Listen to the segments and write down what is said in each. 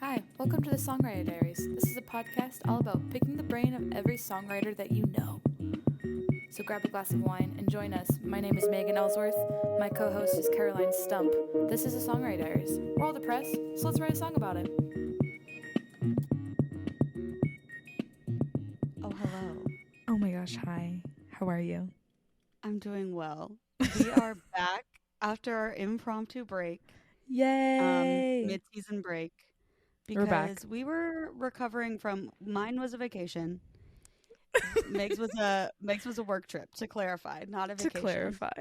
Hi, welcome to the Songwriter Diaries. This is a podcast all about picking the brain of every songwriter that you know. So grab a glass of wine and join us. My name is Megan Ellsworth. My co-host is Caroline Stump. This is the Songwriter Diaries. We're all depressed, so let's write a song about it. Oh, hello. Oh my gosh, hi. How are you? I'm doing well. We are back after our impromptu break, Yay! mid-season break, We're back. because we were recovering from, mine was a vacation. Meg's was a work trip, to clarify, not a To vacation. clarify.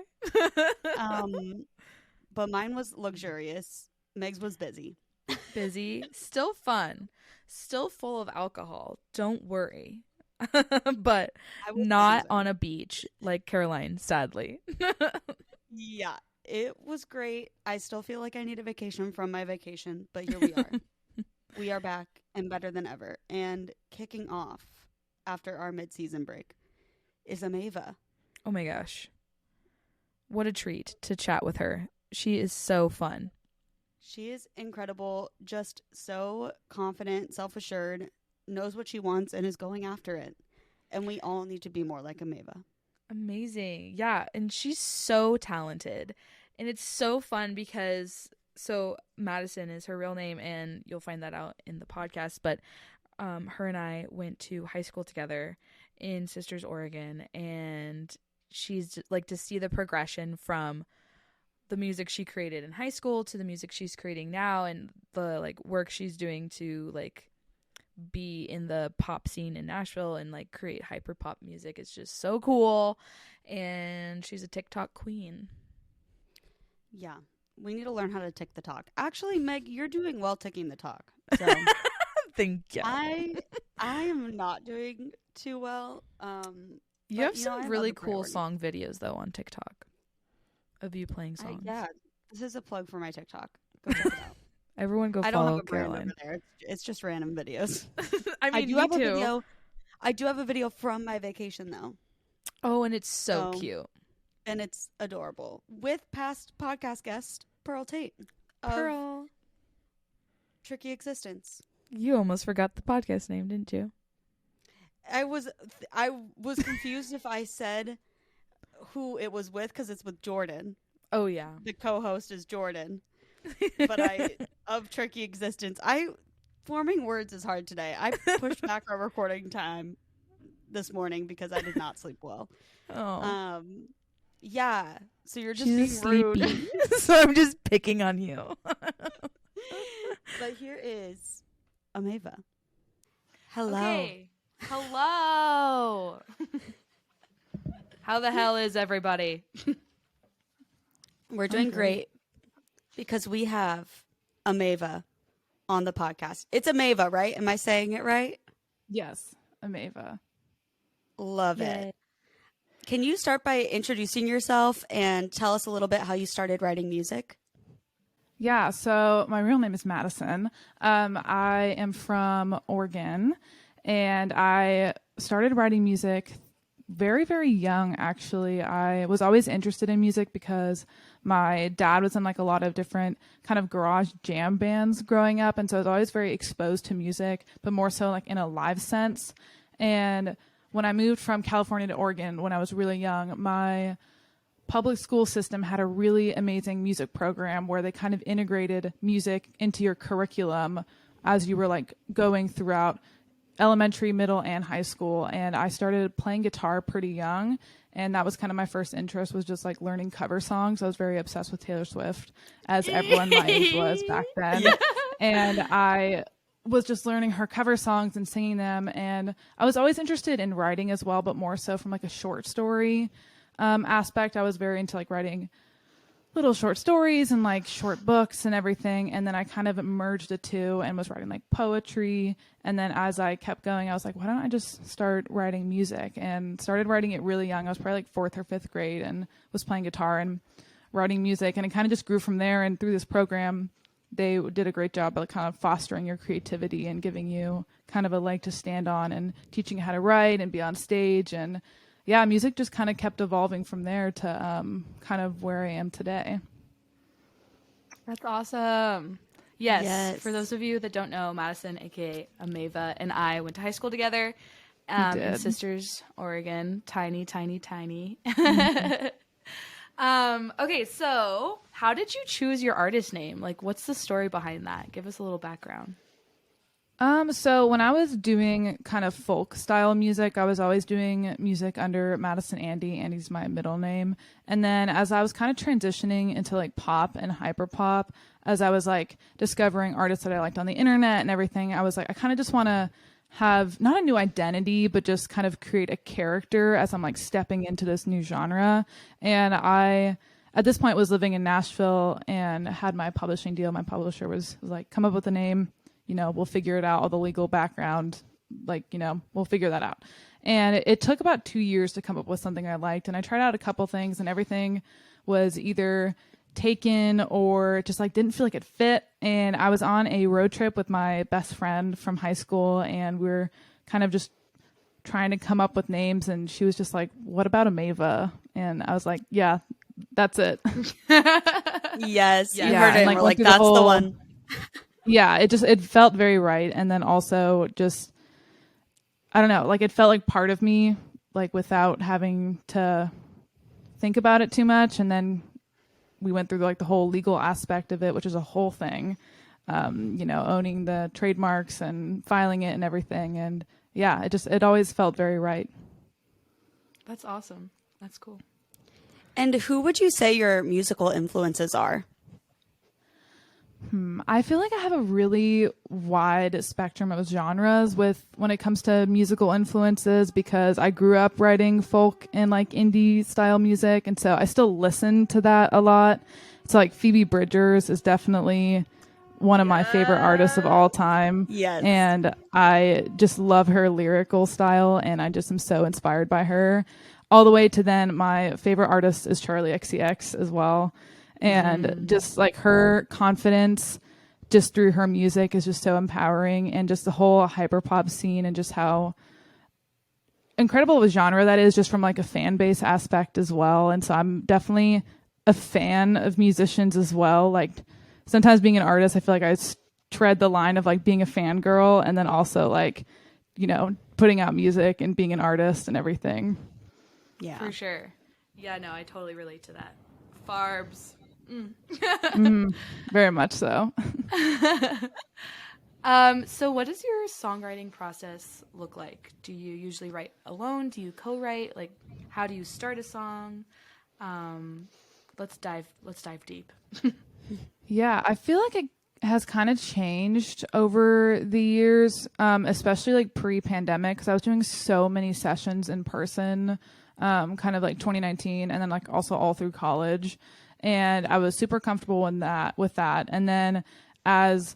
But mine was luxurious. Meg's was busy. Busy, still fun, still full of alcohol. Don't worry. But I was not amazing. on a beach like Caroline, sadly. Yeah, it was great. I still feel like I need a vacation from my vacation, but here we are. We are back and better than ever. And kicking off after our mid-season break is Amava. Oh my gosh. What a treat to chat with her. She is so fun. She is incredible, just so confident, self-assured, knows what she wants, and is going after it. And we all need to be more like Amava. Amazing. Yeah, and she's so talented. And it's so fun because Madison is her real name, and you'll find that out in the podcast, but her and I went to high school together in Sisters, Oregon, and she's like to see the progression from the music she created in high school to the music she's creating now, and the like work she's doing to like be in the pop scene in Nashville and like create hyperpop music. It's just so cool. And she's a TikTok queen. Yeah, we need to learn how to tick the talk. Actually, Meg, you're doing well ticking the talk. So Thank you. I am not doing too well. You but, have I some love really the cool priority. song videos though on TikTok of you playing songs. Yeah, this is a plug for my TikTok. Go check it out. Everyone go I don't follow have a brand Caroline. over there. It's just random videos. I mean, do me have too. a video. I do have a video from my vacation though, Oh, and it's so So- cute. and it's adorable with past podcast guest Pearl Tate of Pearl. Tricky Existence. You almost forgot the podcast name, didn't you? I was confused if I said who it was with because it's with Jordan. Oh yeah. The co-host is Jordan, but of Tricky Existence. Forming words is hard today. I pushed back our recording time this morning because I did not sleep well. Oh. Yeah. So you're just She's being rude. sleepy. So I'm just picking on you. But here is Amava. Hello. Okay. Hello. How the hell is everybody? We're doing great. great because we have Amava on the podcast. It's Amava, right? Am I saying it right? Yes, Amava. Love it. Can you start by introducing yourself and tell us a little bit how you started writing music? Yeah, so my real name is Madison. I am from Oregon, and I started writing music very, very young, actually. I was always interested in music because my dad was in like a lot of different kind of garage jam bands growing up, and so I was always very exposed to music, but more so like in a live sense. And when I moved from California to Oregon when I was really young, my public school system had a really amazing music program where they kind of integrated music into your curriculum as you were like going throughout elementary, middle, and high school. And I started playing guitar pretty young, and that was kind of my first interest, was just like learning cover songs. I was very obsessed with Taylor Swift, as everyone my age was back then. And I was just learning her cover songs and singing them. And I was always interested in writing as well, but more so from like a short story aspect. I was very into like writing little short stories and like short books and everything. And then I kind of merged the two and was writing like poetry. And then as I kept going, I was like, why don't I just start writing music? And started writing it really young. I was probably like 4th or 5th grade and was playing guitar and writing music. And it kind of just grew from there. And through this program, they did a great job of kind of fostering your creativity and giving you kind of a leg to stand on and teaching you how to write and be on stage. And yeah, music just kind of kept evolving from there to kind of where I am today. That's awesome. Yes. Yes. For those of you that don't know, Madison, aka Amava, and I went to high school together in did. Sisters, Oregon. Tiny, tiny, tiny. Okay, so how did you choose your artist name? Like, what's the story behind that? Give us a little background. So when I was doing kind of folk style music, I was always doing music under Madison Andy. Andy's my middle name. And then as I was kind of transitioning into like pop and hyperpop, as I was like discovering artists that I liked on the internet and everything, I was like, I kind of just want to have not a new identity, but just kind of create a character as I'm like stepping into this new genre. And I, at this point, was living in Nashville and had my publishing deal. My publisher was like, come up with a name. You know, we'll figure it out, all the legal background, like, you know, we'll figure that out. And it took about 2 years to come up with something I liked. And I tried out a couple things and everything was either taken or just like didn't feel like it fit. And I was on a road trip with my best friend from high school and we were kind of just trying to come up with names. And she was just like, what about Amava? And I was like, yeah, that's it. Yes, you Yeah. heard it. And, And we're like, went through that's the whole- one. Yeah, it felt very right. And then also just, I don't know, like it felt like part of me, like without having to think about it too much. And then we went through like the whole legal aspect of it, which is a whole thing, you know, owning the trademarks and filing it and everything. And yeah, it always felt very right. That's awesome. That's cool. And who would you say your musical influences are? I feel like I have a really wide spectrum of genres when it comes to musical influences because I grew up writing folk and like indie style music. And so I still listen to that a lot. So like Phoebe Bridgers is definitely one of my favorite artists of all time. Yes. And I just love her lyrical style and I just am so inspired by her. All the way to then my favorite artist is Charli XCX as well. And just like her confidence just through her music is just so empowering and just the whole hyperpop scene and just how incredible of a genre that is just from like a fan base aspect as well. And so I'm definitely a fan of musicians as well. Like sometimes being an artist, I feel like I tread the line of like being a fangirl and then also like, you know, putting out music and being an artist and everything. Yeah. For sure. Yeah, no, I totally relate to that. Farbs. Very much so. So what does your songwriting process look like? Do you usually write alone? Do you co-write? Like, how do you start a song? Let's dive deep. Yeah, I feel like it has kind of changed over the years, especially like pre-pandemic, because I was doing so many sessions in person, kind of like 2019, and then like also all through college, and I was super comfortable with that. And then as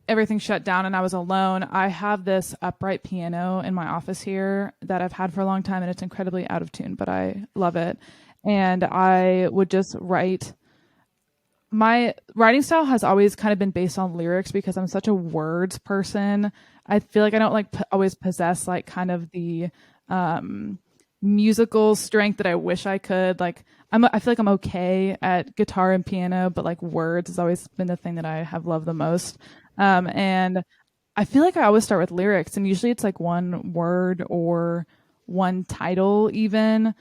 everything shut down and I was alone, I have this upright piano in my office here that I've had for a long time, and it's incredibly out of tune, but I love it. And I would just write. My writing style has always kind of been based on lyrics because I'm such a words person. I feel like I don't like always possess like kind of the musical strength that I wish I could. Like I feel like I'm okay at guitar and piano, but like words has always been the thing that I have loved the most. And I feel like I always start with lyrics, and usually it's like one word or one title even.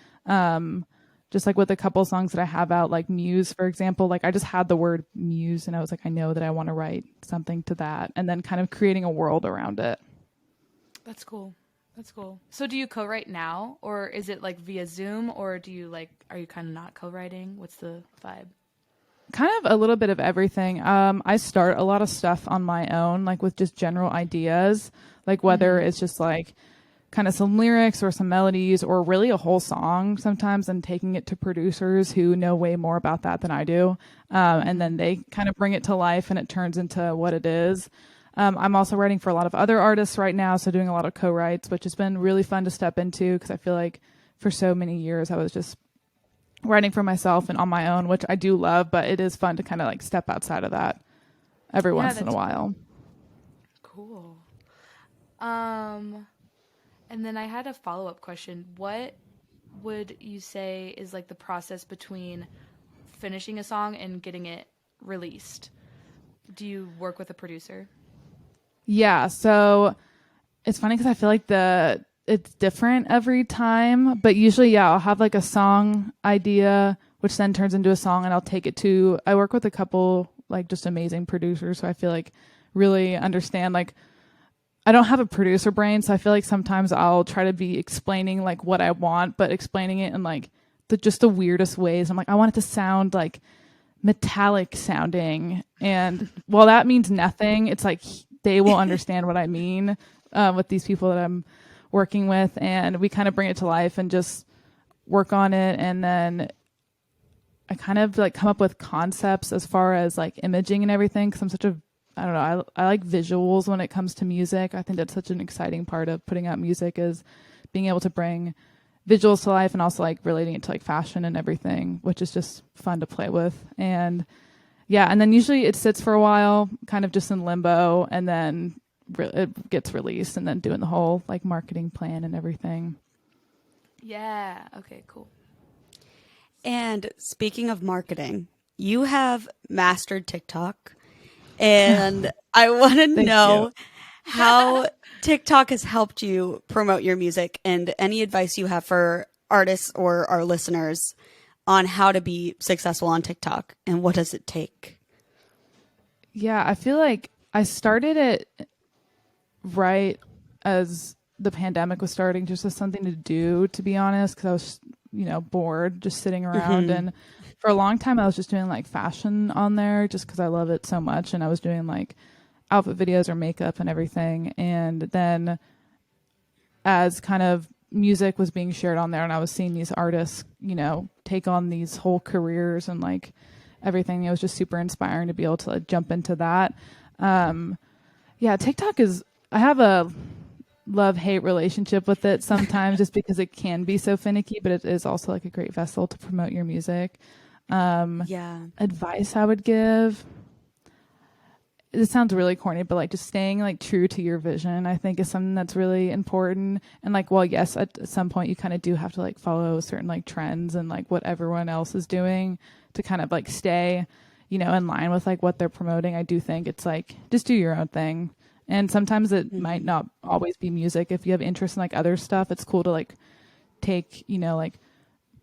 Just like with a couple songs that I have out, like Muse, for example, like I just had the word muse and I was like, I know that I want to write something to that, and then kind of creating a world around it. That's cool. That's cool. So do you co-write now, or is it like via Zoom, or do you like, are you kind of not co-writing? What's the vibe? Kind of a little bit of everything. I start a lot of stuff on my own, like with just general ideas, like whether it's just like kind of some lyrics or some melodies or really a whole song sometimes, and taking it to producers who know way more about that than I do. And then they kind of bring it to life and it turns into what it is. I'm also writing for a lot of other artists right now, so doing a lot of co-writes, which has been really fun to step into because I feel like for so many years I was just writing for myself and on my own, which I do love, but it is fun to kind of like step outside of that every once in a while. Cool. And then I had a follow-up question. What would you say is like the process between finishing a song and getting it released? do you work with a producer? Yeah, so it's funny because I feel like it's different every time, but usually, yeah, I'll have like a song idea, which then turns into a song, and I'll take it to. I work with a couple like just amazing producers, so I feel like really understand. Like, I don't have a producer brain, so I feel like sometimes I'll try to be explaining like what I want, but explaining it in like just the weirdest ways. I'm like, I want it to sound like metallic sounding, and while that means nothing, it's like they will understand what I mean with these people that I'm working with, and we kind of bring it to life and just work on it. And then I kind of like come up with concepts as far as like imaging and everything, because I'm such a, I don't know, I like visuals when it comes to music. I think that's such an exciting part of putting out music, is being able to bring visuals to life and also like relating it to like fashion and everything, which is just fun to play with. And yeah, and then usually it sits for a while, kind of just in limbo, and then it gets released, and then doing the whole like marketing plan and everything. Yeah. Okay, cool. And speaking of marketing, you have mastered TikTok, and I want to know how TikTok has helped you promote your music, and any advice you have for artists or our listeners on how to be successful on TikTok, and what does it take? Yeah, I feel like I started it right as the pandemic was starting, just as something to do, to be honest, because I was, bored just sitting around. Mm-hmm. And for a long time, I was just doing like fashion on there just because I love it so much. And I was doing like outfit videos or makeup and everything. And then as kind of music was being shared on there, and I was seeing these artists, take on these whole careers and like everything, it was just super inspiring to be able to like, jump into that. Yeah, TikTok I have a love-hate relationship with it sometimes, just because it can be so finicky, but it is also like a great vessel to promote your music. Advice I would give, it sounds really corny, but like just staying like true to your vision, I think, is something that's really important. And like, well, yes, at some point you kind of do have to like follow certain like trends and like what everyone else is doing to kind of like stay, in line with like what they're promoting. I do think it's like, just do your own thing. And sometimes it might not always be music. If you have interest in like other stuff, it's cool to like take, like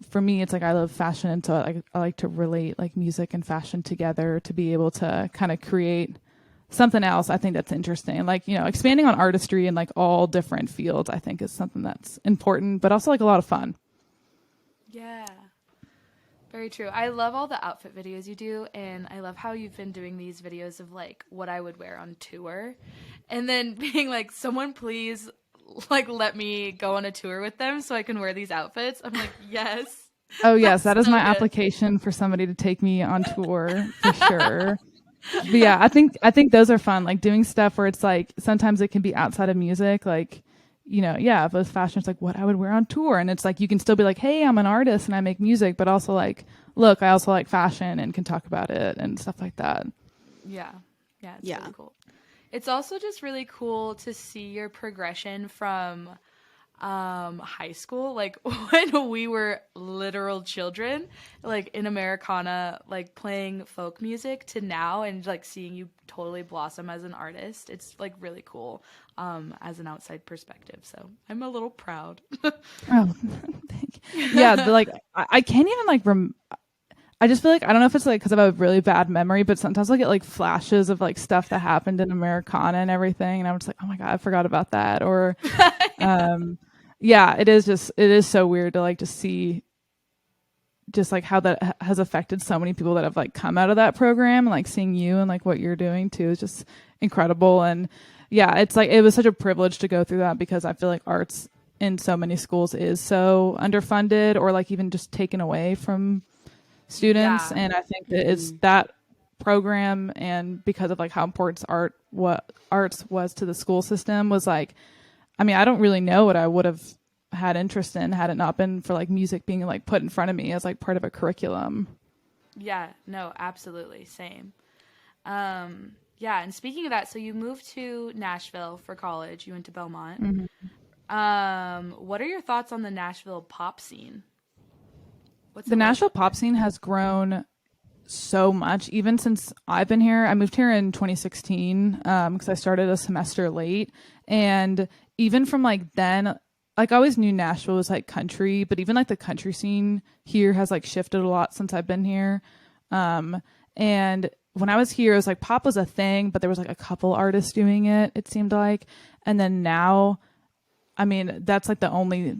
for me, it's like I love fashion. And so I like to relate like music and fashion together to be able to kind of create something else. I think that's interesting. Like, expanding on artistry in like all different fields, I think is something that's important, but also like a lot of fun. Yeah. Very true. I love all the outfit videos you do, and I love how you've been doing these videos of like what I would wear on tour, and then being like, someone please like let me go on a tour with them so I can wear these outfits. I'm like, yes. Oh yes, that is so my good. application for somebody to take me on tour for sure. But yeah, I think those are fun, like doing stuff where it's like sometimes it can be outside of music, like if it was fashion, it's like what I would wear on tour, and it's like you can still be like, hey, I'm an artist and I make music, but also like, look, I also like fashion and can talk about it and stuff like that. Yeah, it's really cool. It's also just really cool to see your progression from high school, like when we were literal children, like in Americana, like playing folk music, to now, and like seeing you totally blossom as an artist. It's like really cool as an outside perspective, so I'm a little proud. Oh, thank you. Yeah, but like I can't even like I just feel like, I don't know if it's like because I have a really bad memory, but sometimes I get like flashes of like stuff that happened in Americana and everything, and I'm just like, oh my god, I forgot about that. Or yeah, it is so weird to like just see just like how that has affected so many people that have like come out of that program, and like seeing you and like what you're doing too is just incredible. And yeah, it's like it was such a privilege to go through that, because I feel like arts in so many schools is so underfunded or like even just taken away from students. And I think that it's that program, and because of like how important arts was to the school system, was like, I mean, I don't really know what I would have had interest in had it not been for like music being like put in front of me as like part of a curriculum. Yeah, no, absolutely. Same. Yeah. And speaking of that, so you moved to Nashville for college. You went to Belmont. Mm-hmm. What are your thoughts on the Nashville pop scene? The Nashville pop scene has grown so much. Even since I've been here, I moved here in 2016 because I started a semester late. And even from like then, like I always knew Nashville was like country, but even like the country scene here has like shifted a lot since I've been here. And when I was here, it was like pop was a thing, but there was like a couple artists doing it, it seemed like. And then now, I mean, that's like the only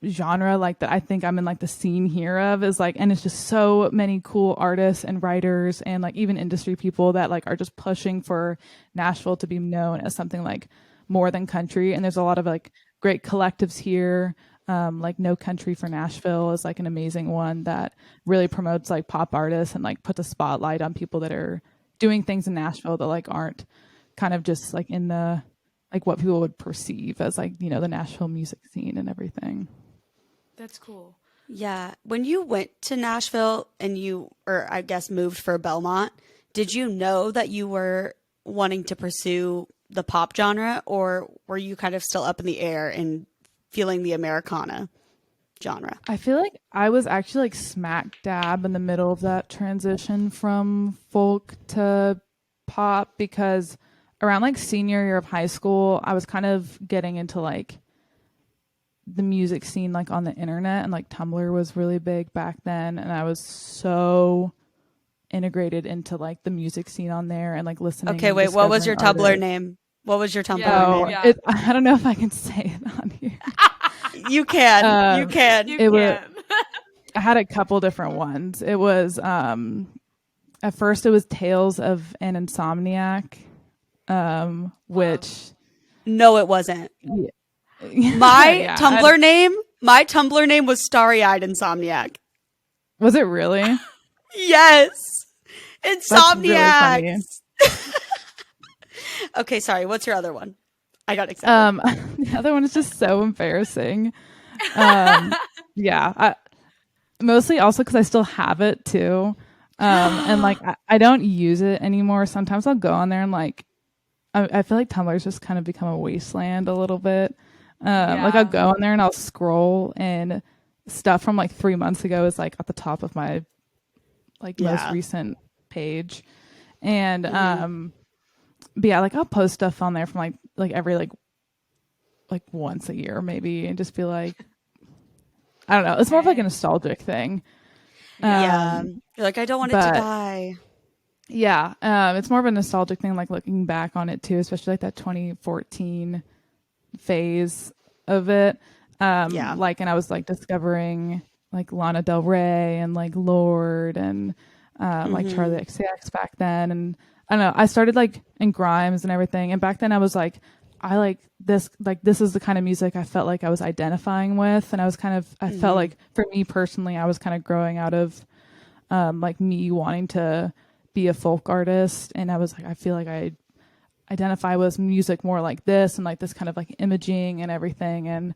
genre like that I think I'm in like the scene here of is like, and it's just so many cool artists and writers and like even industry people that like are just pushing for Nashville to be known as something like more than country. And there's a lot of like great collectives here. Like No Country for Nashville is like an amazing one that really promotes like pop artists and like puts a spotlight on people that are doing things in Nashville that like aren't kind of just like in the like what people would perceive as like, you know, the Nashville music scene and everything. That's cool. Yeah. When you went to Nashville and or I guess moved for Belmont, did you know that you were wanting to pursue the pop genre, or were you kind of still up in the air and feeling the Americana genre? I feel like I was actually like smack dab in the middle of that transition from folk to pop because around like senior year of high school, I was kind of getting into like the music scene like on the internet, and like Tumblr was really big back then, and I was so integrated into like the music scene on there and like listening. Okay, wait, what was your Tumblr name? What was your Tumblr name? Yeah. I don't know if I can say it on here. You can. You can. I had a couple different ones. It was at first it was Tales of an Insomniac, which no, it wasn't. Yeah. My Tumblr name was Starry Eyed Insomniac. Was it really? Yes. Insomniac. Really Okay, sorry. What's your other one? I got excited. The other one is just so embarrassing. Yeah, mostly also because I still have it too, and like I don't use it anymore. Sometimes I'll go on there and like I feel like Tumblr's just kind of become a wasteland a little bit. Like I'll go on there and I'll scroll, and stuff from like 3 months ago is like at the top of my like most recent page, and but yeah, like I'll post stuff on there from like every like once a year maybe, and just be like, I don't know, it's more of like a nostalgic thing. You're like, I don't want it to die. Yeah, it's more of a nostalgic thing, like looking back on it too, especially like that 2014 phase of it. Like, and I was like discovering like Lana Del Rey and like Lorde and like Charli XCX back then, and I don't know, I started like in Grimes and everything, and back then I was like, I like this is the kind of music I felt like I was identifying with, and I was kind of I felt like for me personally I was kind of growing out of like me wanting to be a folk artist, and I was like, I feel like I identify with music more like this and like this kind of like imaging and everything, and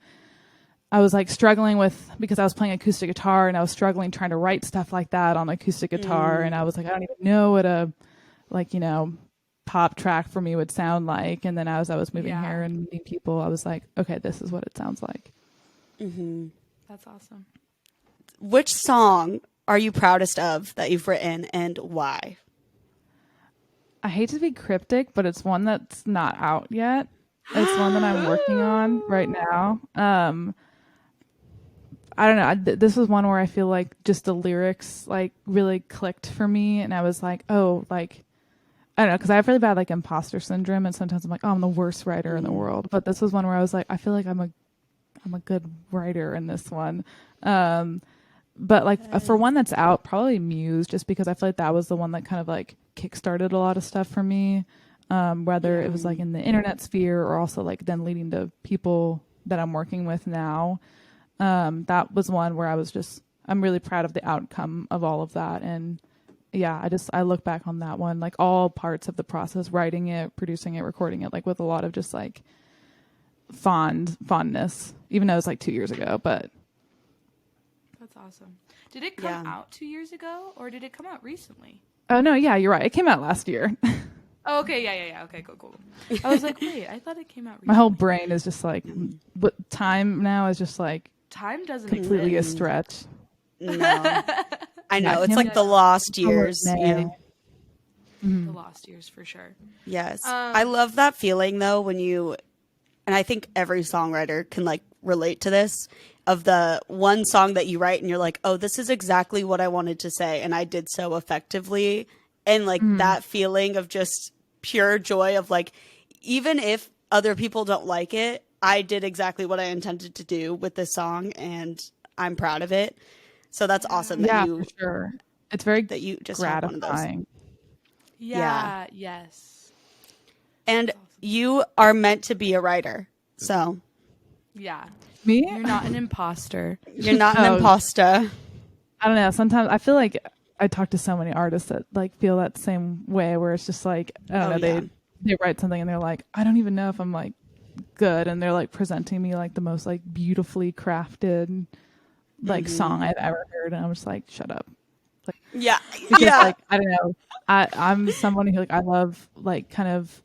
I was like struggling with, because I was playing acoustic guitar and I was struggling trying to write stuff like that on acoustic guitar, and I was like, I don't even know what a like, you know, pop track for me would sound like. And then as I was moving here and meeting people, I was like, okay, this is what it sounds like. That's awesome. Which song are you proudest of that you've written, and why? I hate to be cryptic, but it's one that's not out yet. It's one that I'm working on right now. I don't know. This was one where I feel like just the lyrics like really clicked for me, and I was like, oh, like, I don't know, because I have really bad like imposter syndrome, and sometimes I'm like, oh, I'm the worst writer in the world. But this was one where I was like, I feel like I'm a good writer in this one. But like for one that's out, probably Muse, just because I feel like that was the one that kind of like kickstarted a lot of stuff for me. Whether it was like in the internet sphere or also like then leading to people that I'm working with now. That was one where I'm really proud of the outcome of all of that. And yeah, I look back on that one, like all parts of the process, writing it, producing it, recording it, like with a lot of just like fondness, even though it was like 2 years ago, but. That's awesome. Did it come out 2 years ago, or did it come out recently? Oh no, yeah, you're right. It came out last year. Oh, okay, yeah. Okay, cool. I was like, wait, I thought it came out recently. My whole brain is just like, but time now is just like time doesn't completely exist. a stretch. No. I know. I It's can't like wait the lost for years. May. You know? The lost years for sure. Yes. I love that feeling though when you, and I think every songwriter can like relate to this, of the one song that you write and you're like, oh, this is exactly what I wanted to say. And I did so effectively. And like that feeling of just pure joy of like, even if other people don't like it, I did exactly what I intended to do with this song and I'm proud of it. So that's awesome that For sure. It's very that you just have one of those. gratifying. Yeah. Yes. And you are meant to be a writer. So Yeah. Me? You're not an imposter. you're not an imposter. I don't know. Sometimes I feel like I talk to so many artists that like feel that same way, where it's just like, I don't know, they write something and they're like, I don't even know if I'm like good, and they're like presenting me like the most like beautifully crafted like song I've ever heard, and I'm just like, shut up. Like, Yeah. because, Yeah. like, I don't know. I'm someone who like I love like kind of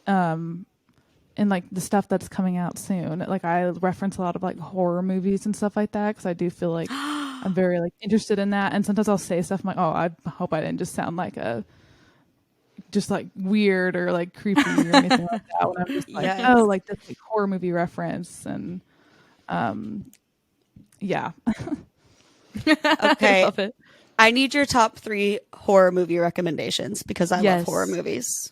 and like the stuff that's coming out soon. Like I reference a lot of like horror movies and stuff like that because I do feel like I'm very like interested in that. And sometimes I'll say stuff I'm like, oh, I hope I didn't just sound like just like weird or like creepy or anything like that. When I'm just like, oh, like this like, horror movie reference and yeah. Okay. I love it. I need your top 3 horror movie recommendations because I love horror movies.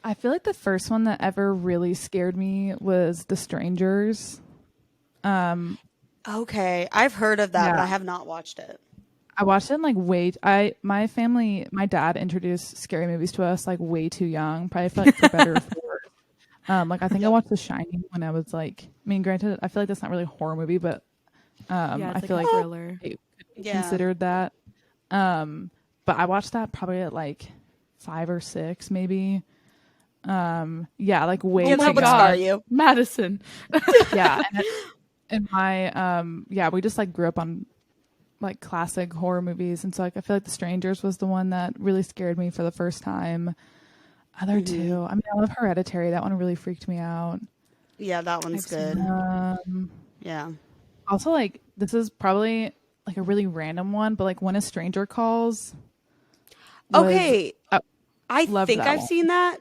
I feel like the first one that ever really scared me was The Strangers. Okay. I've heard of that, but I have not watched it. I watched it in like my family, my dad introduced scary movies to us like way too young, probably for better or for worse. Like I think I watched The Shining when I was like, I mean, granted, I feel like that's not really a horror movie, but I feel like thriller. it could be considered that. But I watched that probably at like 5 or 6 maybe. Like way too What young. are you? Madison. Yeah. And my we just like grew up on like classic horror movies, and so like I feel like The Strangers was the one that really scared me for the first time. Other two, I mean, I love Hereditary. That one really freaked me out. Yeah, that one's good. Yeah. Also, like this is probably like a really random one, but like When a Stranger Calls. Okay. I think that I've one. seen that,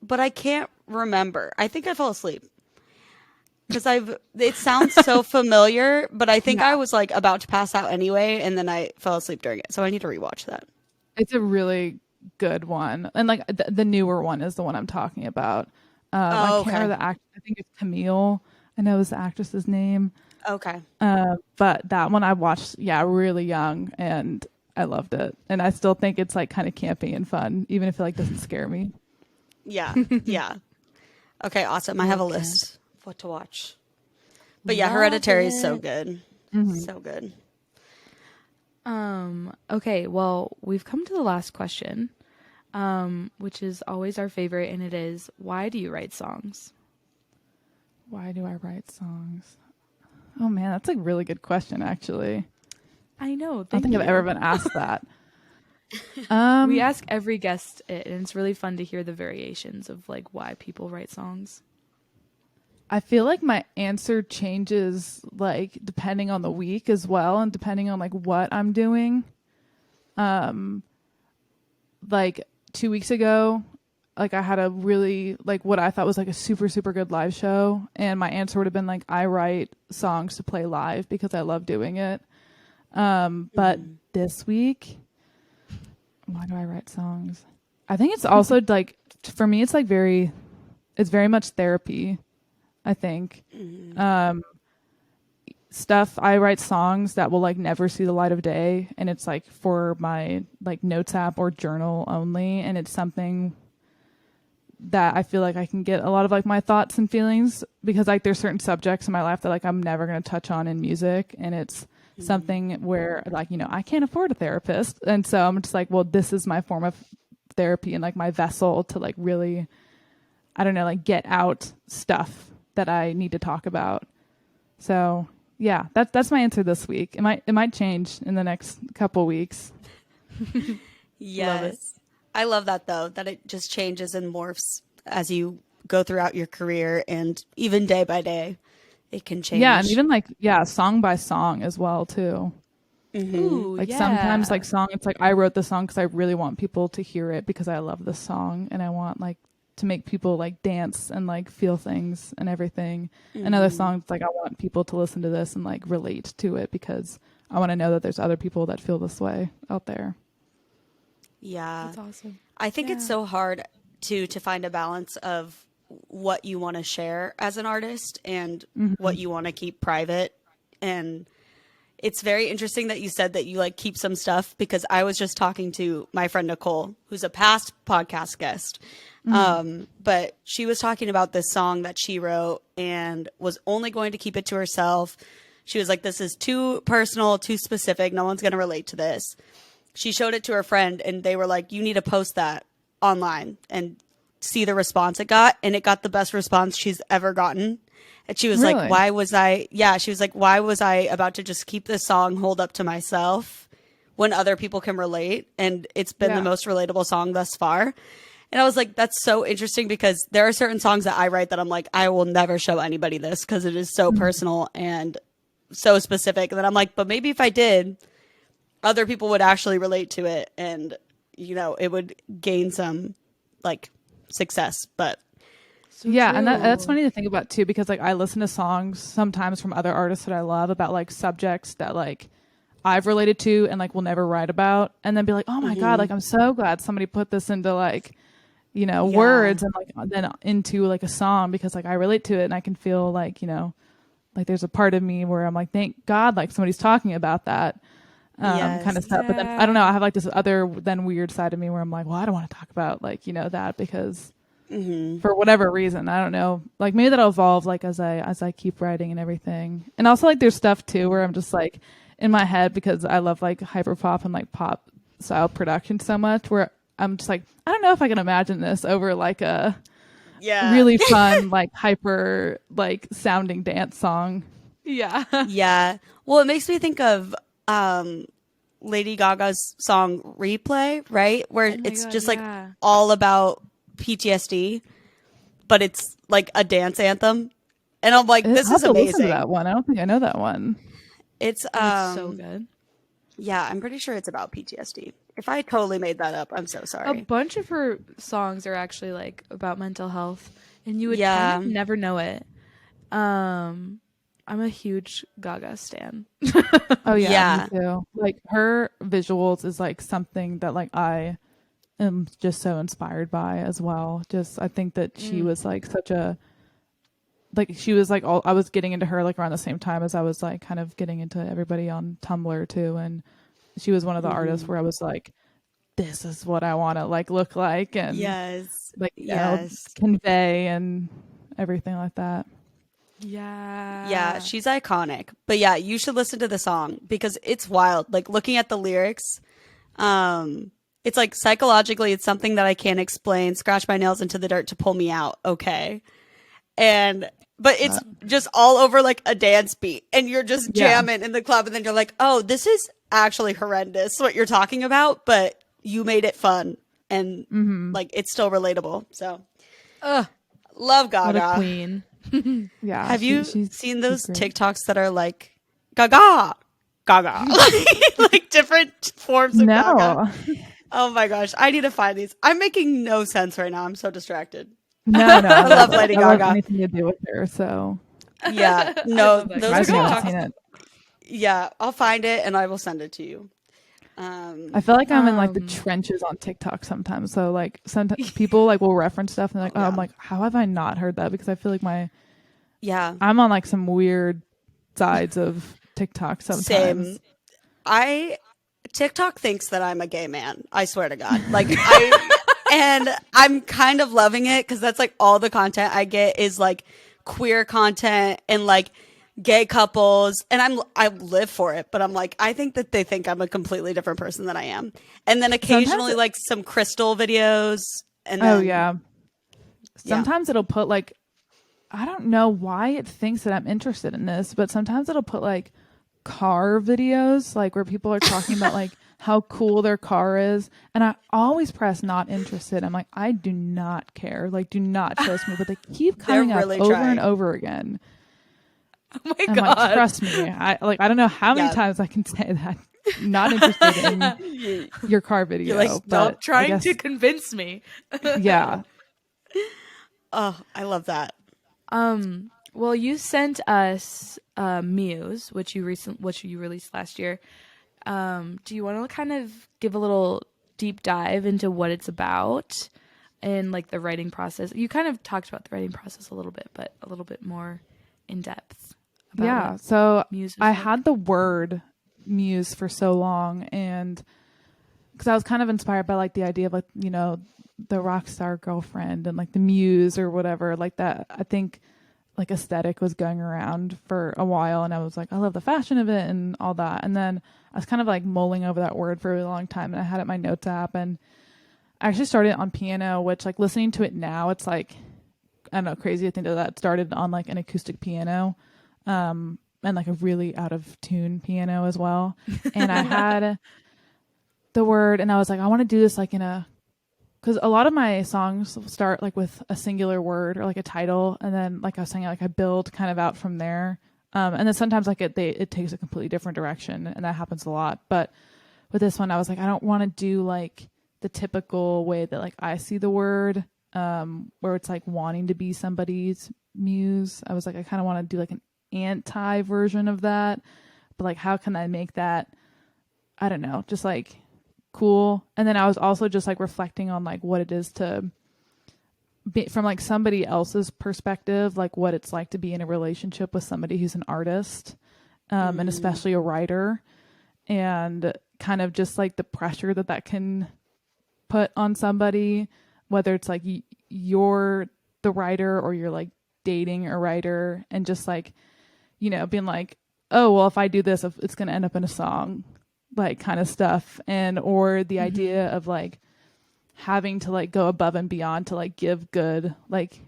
but I can't remember. I think I fell asleep. Because it sounds so familiar, but I think I was like about to pass out anyway, and then I fell asleep during it. So I need to rewatch that. It's a really good one, and like the newer one is the one I'm talking about. I can't remember the act. I think it's Camille. I know is the actress's name. Okay. But that one I watched, really young, and I loved it, and I still think it's like kind of campy and fun, even if it like doesn't scare me. Yeah. Yeah. Okay. Awesome. I have a list of what to watch. But yeah, Hereditary is so good. So good. Okay, well, we've come to the last question, which is always our favorite, and it is, why do you write songs? Why do I write songs? Oh man, that's a really good question, actually. I know. I don't think I've ever been asked that. We ask every guest it, and it's really fun to hear the variations of like why people write songs. I feel like my answer changes like depending on the week as well, and depending on like what I'm doing. Like 2 weeks ago, like I had a really like what I thought was like a super, super good live show, and my answer would have been like, I write songs to play live because I love doing it. But this week, why do I write songs? I think it's also like, for me, it's very much therapy. I think, stuff, I write songs that will like never see the light of day, and it's like for my like notes app or journal only. And it's something that I feel like I can get a lot of like my thoughts and feelings, because like there's certain subjects in my life that like I'm never going to touch on in music. And it's something where like, you know, I can't afford a therapist. And so I'm just like, well, this is my form of therapy and like my vessel to like really, I don't know, like get out stuff that I need to talk about. So yeah, that's my answer this week. It might change in the next couple weeks. Yes. I love that though, that it just changes and morphs as you go throughout your career, and even day by day it can change. Yeah, and even like song by song as well too. Ooh, Like yeah. sometimes like song, it's like I wrote the song because I really want people to hear it because I love the song and I want like to make people like dance and like feel things and everything. And other songs, like I want people to listen to this and like relate to it because I want to know that there's other people that feel this way out there. Yeah. That's awesome. I think it's Yeah. so hard to find a balance of what you want to share as an artist and what you want to keep private. And it's very interesting that you said that you like keep some stuff because I was just talking to my friend Nicole, who's a past podcast guest. But she was talking about this song that she wrote and was only going to keep it to herself. She was like, this is too personal, too specific. No one's going to relate to this. She showed it to her friend and they were like, you need to post that online and see the response it got. And it got the best response she's ever gotten. And she was Really? like, why was I about to just keep this song hold up to myself when other people can relate? And it's been the most relatable song thus far. And I was like, that's so interesting because there are certain songs that I write that I'm like, I will never show anybody this because it is so personal and so specific. And then I'm like, but maybe if I did, other people would actually relate to it and, you know, it would gain some like success. But So Yeah, and true. that's funny to think about too because like I listen to songs sometimes from other artists that I love about like subjects that like I've related to and like will never write about and then be like, oh my God, like I'm so glad somebody put this into like, you know, words and like then into like a song because like I relate to it and I can feel like, you know, like there's a part of me where I'm like, thank God like somebody's talking about that kind of stuff. But then I don't know, I have like this other than weird side of me where I'm like, well, I don't want to talk about like, you know, that because for whatever reason, I don't know, like maybe that'll evolve like as I keep writing and everything. And also like there's stuff too where I'm just like in my head because I love like hyperpop and like pop style production so much where I'm just like, I don't know if I can imagine this over like a really fun like hyper like sounding dance song. Yeah. yeah. Well, it makes me think of Lady Gaga's song Replay, right? Where Oh my it's God, just like yeah. all about PTSD, but it's like a dance anthem. And I'm like, this I'll is have to listen to amazing. that one. I don't think I know that one. It's It's so good. yeah, I'm pretty sure it's about PTSD. If I totally made that up, I'm so A sorry. bunch of her songs are actually like about mental health, and you would Yeah. kind of never know it. I'm a huge Gaga stan. Oh yeah, Yeah. me too. Like her visuals is like something that like I am just so inspired by as well. Just I think that she was like such a like she was like all I was getting into her like around the same time as I was like kind of getting into everybody on Tumblr too, and she was one of the artists where I was like, this is what I want to like look like and like you know, convey and everything like that. Yeah, she's iconic. But yeah, you should listen to the song because it's wild. Like looking at the lyrics, it's like psychologically it's something that I can't explain. Scratch my nails into the dirt to pull me out. Okay. But it's just all over like a dance beat and you're just jamming in the club and then you're like, oh, this is actually horrendous what you're talking about, but you made it fun and like it's still relatable. So love Gaga. What a queen. Yeah. Have you she's seen those great. TikToks that are like Gaga, Gaga, like different forms of Gaga? No. Oh my gosh, I need to find these. I'm making no sense right now. I'm so distracted. No. I love Lady I love Gaga. anything to do with her, so Yeah, no, love that those I are haven't TikToks. seen it. Yeah, I'll find it and I will send it to you. I feel like I'm in like the trenches on TikTok sometimes. So like sometimes people like will reference stuff and they're like, oh, I'm like, how have I not heard that? Because I feel like I'm on like some weird sides of TikTok sometimes. Same. TikTok thinks that I'm a gay man. I swear to God. Like and I'm kind of loving it because that's like all the content I get is like queer content and like gay couples, and I live for it, but I'm like, I think that they think I'm a completely different person than I am. And then occasionally like some crystal videos and then, sometimes it'll put like, I don't know why it thinks that I'm interested in this, but sometimes it'll put like car videos like where people are talking about like how cool their car is, and I always press not interested. I'm like, I do not care, like do not show me, but they keep coming up really over trying. and over again. Oh my And God. like, trust me, I don't know how many times I can say that. not interested in your car video. You're like, but stop I trying guess- to convince me. Yeah. Oh, I love that. Well, you sent us Muse, which you released last year. Do you want to kind of give a little deep dive into what it's about and like the writing process? You kind of talked about the writing process a little bit, but a little bit more in depth. Yeah. So Muse I like. had the word muse for so long, and because I was kind of inspired by like the idea of like, you know, the rock star girlfriend and like the muse or whatever like that. I think like aesthetic was going around for a while, and I was like, I love the fashion of it and all that. And then I was kind of like mulling over that word for a really long time, and I had it in my notes app, and I actually started on piano, which like listening to it now, it's like, I don't know, crazy to think that started on like an acoustic piano, and like a really out of tune piano as well. And I had the word, and I was like, I want to do this like because a lot of my songs start like with a singular word or like a title, and then like I was saying, like I build kind of out from there. And then sometimes like it takes a completely different direction, and that happens a lot. But with this one, I was like, I don't want to do like the typical way that like I see the word, where it's like wanting to be somebody's muse. I was like, I kind of want to do like an anti version of that, but like how can I make that, I don't know, just like cool. And then I was also just like reflecting on like what it is to be from like somebody else's perspective, like what it's like to be in a relationship with somebody who's an artist, and especially a writer, and kind of just like the pressure that can put on somebody, whether it's like you're the writer or you're like dating a writer, and just like, you know, being like, oh, well, if I do this, it's going to end up in a song, like kind of stuff. And, or the idea of like having to like go above and beyond to like give good like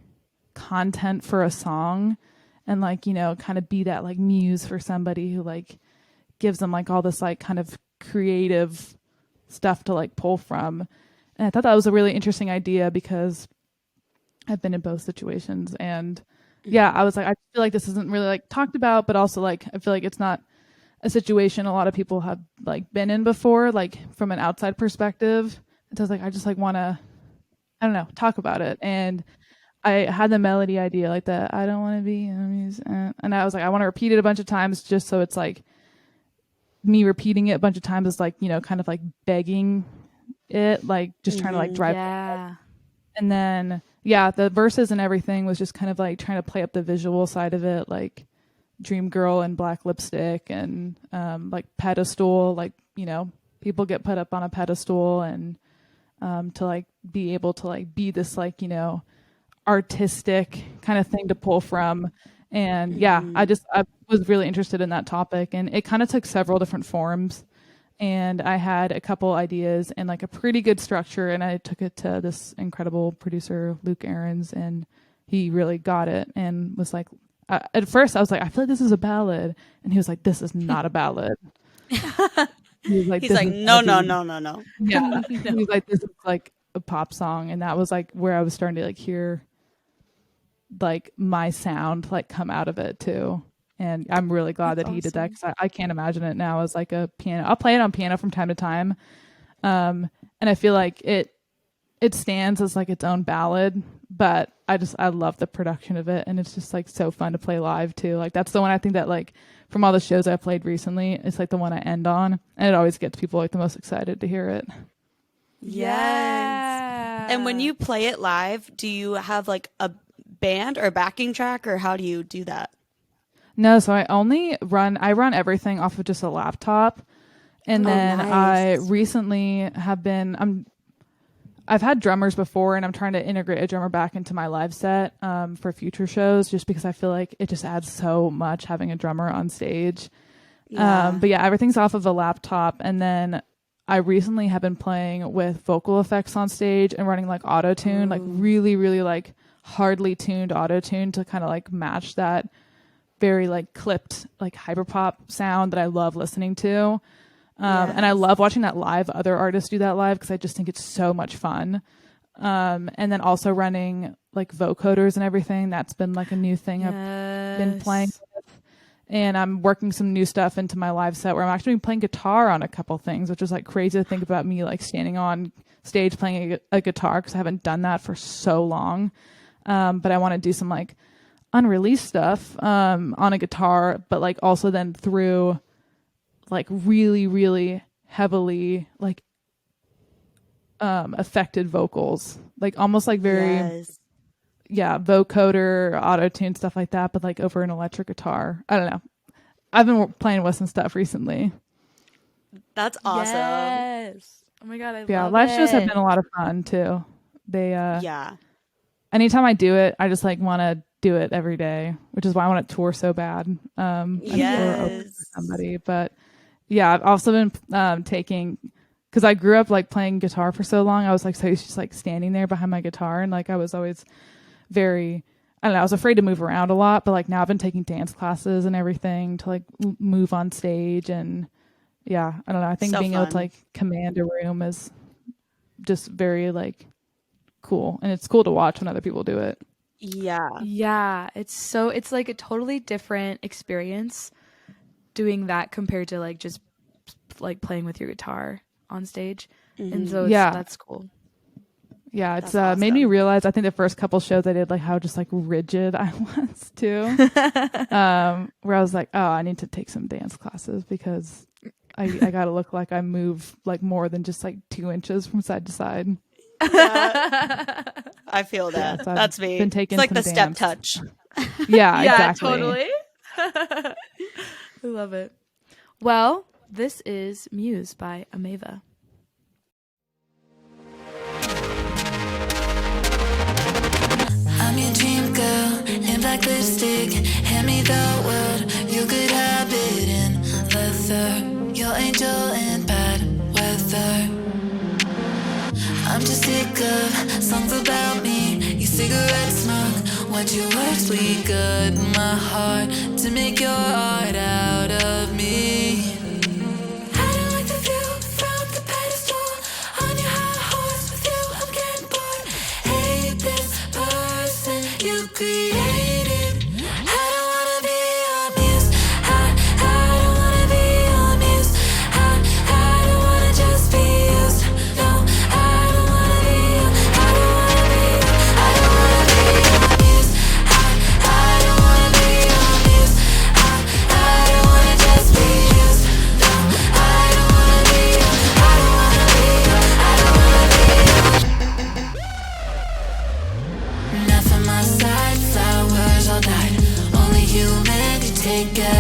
content for a song, and like, you know, kind of be that like muse for somebody who like gives them like all this like kind of creative stuff to like pull from. And I thought that was a really interesting idea because I've been in both situations, and yeah, I was like, I feel like this isn't really like talked about, but also like I feel like it's not a situation a lot of people have like been in before, like from an outside perspective. And so I was like, I just like want to, I don't know, talk about it. And I had the melody idea like that. I don't want to be, and I was like, I want to repeat it a bunch of times just so it's like me repeating it a bunch of times is like, you know, kind of like begging it, like just trying to like drive. Yeah. And then, yeah, the verses and everything was just kind of like trying to play up the visual side of it, like dream girl and black lipstick and like pedestal, like, you know, people get put up on a pedestal, and to like be able to like be this like, you know, artistic kind of thing to pull from. And yeah, I was really interested in that topic, and it kind of took several different forms. And I had a couple ideas and like a pretty good structure, and I took it to this incredible producer, Luke Ahrens, and he really got it and was like, at first I was like, I feel like this is a ballad. And he was like, this is not a ballad. He was like, He's like, no. Yeah. He was like, this is like a pop song. And that was like where I was starting to like hear like my sound like come out of it too. And I'm really glad that he did that, because I can't imagine it now as like a piano. I'll play it on piano from time to time. And I feel like it stands as like its own ballad, but I love the production of it. And it's just like so fun to play live too. Like that's the one I think that like from all the shows I've played recently, it's like the one I end on. And it always gets people like the most excited to hear it. Yes. And when you play it live, do you have like a band or backing track, or how do you do that? No, so I run everything off of just a laptop. And then nice. I recently I've had drummers before, and I'm trying to integrate a drummer back into my live set for future shows, just because I feel like it just adds so much having a drummer on stage. Yeah. But yeah, everything's off of a laptop. And then I recently have been playing with vocal effects on stage and running like auto tune, like really, really like hardly tuned auto tune to kind of like match that very like clipped like hyperpop sound that I love listening to. And I love watching that live, other artists do that live, because I just think it's so much fun. And then also running like vocoders and everything. That's been like a new thing I've been playing with. And I'm working some new stuff into my live set where I'm actually playing guitar on a couple things, which is like crazy to think about me like standing on stage playing a guitar, because I haven't done that for so long. But I want to do some like unreleased stuff on a guitar, but like also then through like really, really heavily like affected vocals, like almost like very vocoder, auto-tune, stuff like that, but like over an electric guitar. I don't know. I've been playing with some stuff recently. That's awesome. Yes. Oh my god, I love it. Live shows have been a lot of fun too. They anytime I do it, I just like want to do it every day, which is why I want to tour so bad. Or somebody, but yeah, I've also been taking, because I grew up like playing guitar for so long. I was like so used to just like standing there behind my guitar, and like I was always very, I don't know, I was afraid to move around a lot, but like now I've been taking dance classes and everything to like move on stage. And yeah, I don't know, I think so being able to like command a room is just very like cool, and it's cool to watch when other people do it. Yeah, it's like a totally different experience doing that compared to like just like playing with your guitar on stage. And so that's cool. Yeah, it's awesome. Made me realize, I think the first couple shows I did, like how just like rigid I was too. Where I was like, oh, I need to take some dance classes, because I gotta look like I move like more than just like 2 inches from side to side. Yeah. I feel that. So that's me. Been taking it's like the dance. step touch. Yeah, exactly. Totally. I love it. Well, this is Muse by Amava. I'm your dream girl in black lipstick. Hand me the world, you could have it in leather. Your angel in bad weather. I'm just sick of songs about me. You cigarette smoke, what your words we good. My heart to make your art out of me. I don't like the view from the pedestal. On your high horse with you, I'm getting bored. Hate this person you created. I don't wanna be your muse. I don't wanna be your muse. I don't wanna just be used. No, I don't wanna be you. I don't wanna be you. I don't wanna be your muse. I don't wanna be your muse. I don't wanna just be used. No, I don't wanna be you. I don't wanna be you. I don't wanna be you. Enough of my side, flowers all died. Only human, you take care